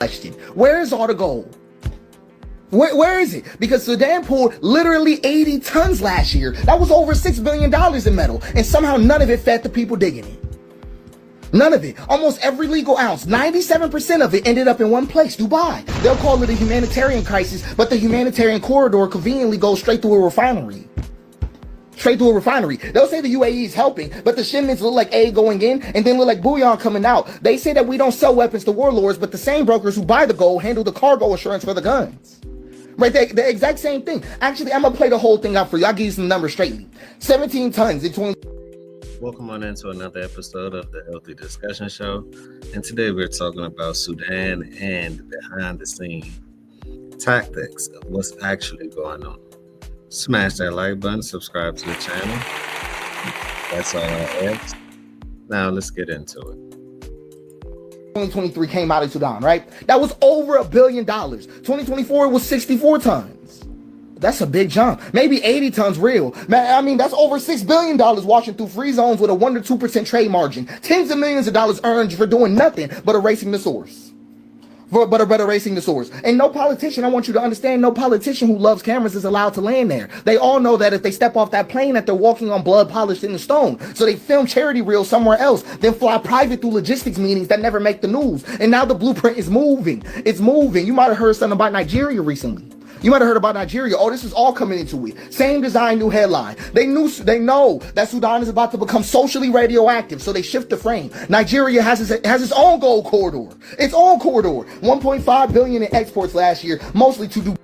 question. Where is all the gold? Where is it? Because Sudan pulled literally 80 tons last year. That was over $6 billion in metal. And somehow none of it fed the people digging it. None of it. Almost every legal ounce, 97% of it ended up in one place, Dubai. They'll call it a humanitarian crisis, but the humanitarian corridor conveniently goes straight through a refinery. They'll say the UAE is helping, but the shipments look like aid going in and then look like bullion coming out. They say that we don't sell weapons to warlords, but the same brokers who buy the gold handle the cargo assurance for the guns. Right, the exact same thing. Actually, I'm going to play the whole thing out for you. I'll give you some numbers straightly. 17 tons in 20. Welcome on into another episode of the Healthy Discussion Show. And today we're talking about Sudan and behind the scene tactics of what's actually going on. Smash that like button, subscribe to the channel. That's all I ask. Now let's get into it. 2023 came out of Sudan, right? That was over $1 billion. 2024 was 64 tons. That's a big jump. Maybe 80 tons real. Man, I mean, that's over $6 billion washing through free zones with a 1 to 2% trade margin. Tens of millions of dollars earned for doing nothing but erasing the source. And no politician, I want you to understand, no politician who loves cameras is allowed to land there. They all know that if they step off that plane that they're walking on blood polished in the stone. So they film charity reels somewhere else, then fly private through logistics meetings that never make the news. And now the blueprint is moving. It's moving. You might have heard something about Nigeria recently. Oh, this is all coming into it. Same design, new headline. They know that Sudan is about to become socially radioactive, so they shift the frame. Nigeria has its own gold corridor. Its own corridor. 1.5 billion in exports last year, mostly to Dubai.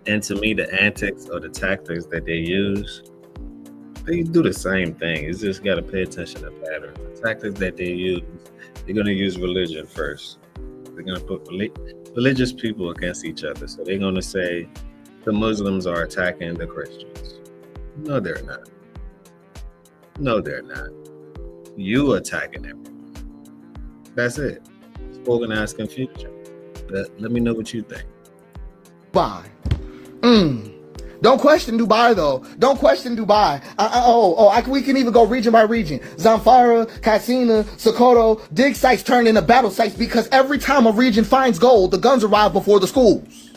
And to me, the antics or the tactics that they use, they do the same thing. It's just got to pay attention to patterns. The tactics that they use, they're going to use religion first. They're going to put religious people against each other. So they're going to say the Muslims are attacking the Christians. No, they're not. You attacking everyone. That's it. It's organized confusion. But let me know what you think. Dubai. Don't question Dubai, though. We can even go region by region. Zamfara, Katsina, Sokoto, dig sites turn into battle sites because every time a region finds gold, the guns arrive before the schools.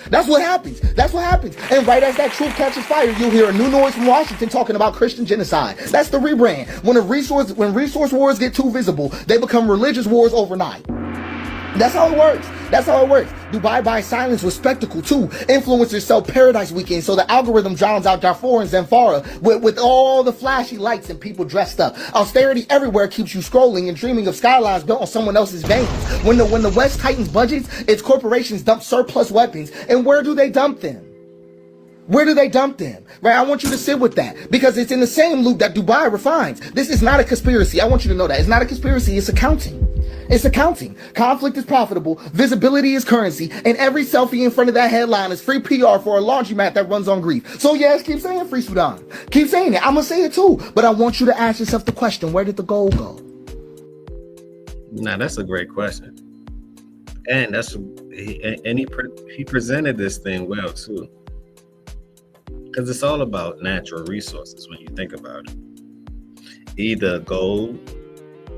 That's what happens. And right as that truth catches fire, you'll hear a new noise from Washington talking about Christian genocide. That's the rebrand. When resource wars get too visible, they become religious wars overnight. That's how it works. Dubai buys silence with spectacle too. Influencers sell paradise weekends so the algorithm drowns out Darfur and Zamfara with all the flashy lights and people dressed up. Austerity everywhere keeps you scrolling and dreaming of skylines built on someone else's veins. When the West tightens budgets, its corporations dump surplus weapons. And where do they dump them? Right? I want you to sit with that because it's in the same loop that Dubai refines. This is not a conspiracy. I want you to know that. It's not a conspiracy. It's accounting. Conflict is profitable. Visibility is currency. And every selfie in front of that headline is free PR for a laundromat that runs on grief. So yes, keep saying free Sudan. Keep saying it. I'm going to say it too. But I want you to ask yourself the question, where did the gold go? Now, that's a great question. And he presented this thing well too. Because it's all about natural resources when you think about it. Either gold,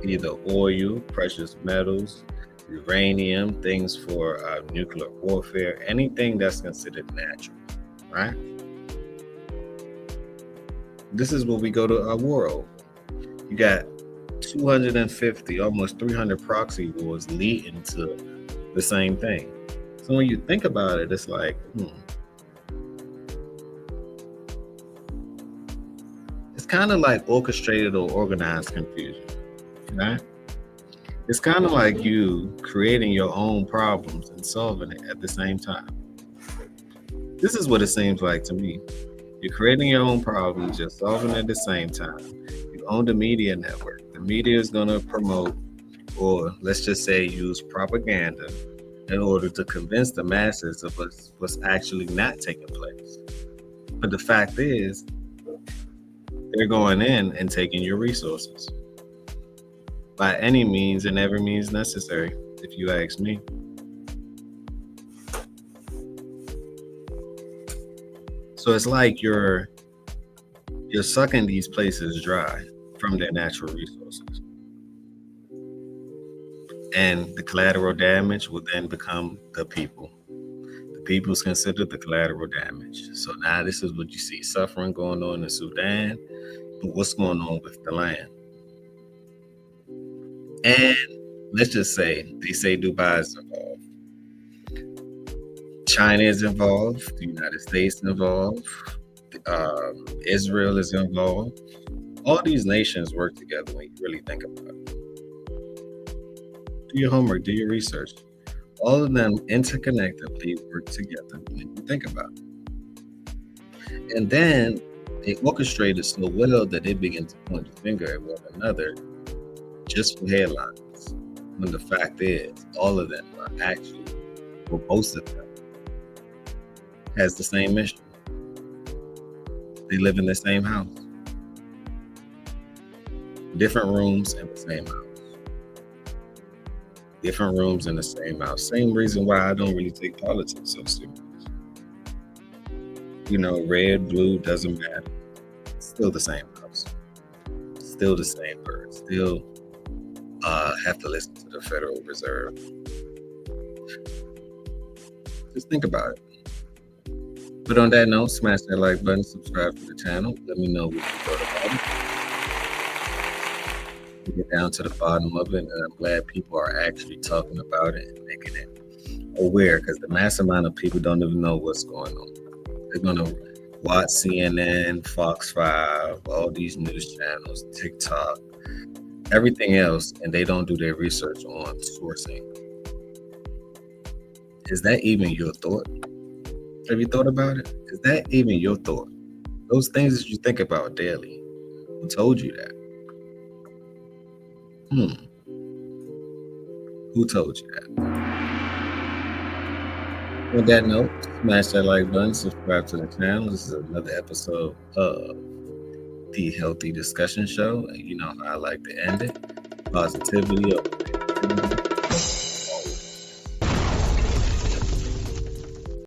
either oil, precious metals, uranium, things for nuclear warfare, anything that's considered natural, right? This is what we go to a war over. You got 250, almost 300 proxy wars leading to the same thing. So when you think about it, it's like, It's kind of like orchestrated or organized confusion, right? It's kind of like you creating your own problems and solving it at the same time. This is what it seems like to me. You're creating your own problems, you're solving it at the same time. You own the media network. The media is going to promote, or let's just say use propaganda in order to convince the masses of what's actually not taking place. But the fact is, they're going in and taking your resources by any means and every means necessary, if you ask me. So it's like you're sucking these places dry from their natural resources. And the collateral damage will then become the people. The people's considered the collateral damage. So now this is what you see, suffering going on in Sudan, but what's going on with the land? And let's just say, they say Dubai is involved. China is involved. The United States is involved. Israel is involved. All these nations work together when you really think about it. Do your homework, do your research. All of them interconnectedly work together when you think about it. And then they orchestrate it so well that they begin to point the finger at one another just for headlines. When the fact is, all of them are actually, or most of them, has the same mission. They live in the same house. Different rooms in the same house. Different rooms in the same house. Same reason why I don't really take politics so serious. You know, red, blue, doesn't matter. Still the same house. Still the same bird. Still have to listen to the Federal Reserve. Just think about it. But on that note, smash that like button, subscribe to the channel. Let me know what you thought about it. We get down to the bottom of it, and I'm glad people are actually talking about it and making it aware, because the mass amount of people don't even know what's going on. They're going to watch CNN, Fox 5, all these news channels, TikTok, everything else, and they don't do their research on sourcing. Is that even your thought? Have you thought about it? Is that even your thought? Those things that you think about daily. Who told you that? Who told you that? On that note, smash that like button, subscribe to the channel. This is another episode of the Healthy Discussion Show. And you know how I like to end it. Positivity over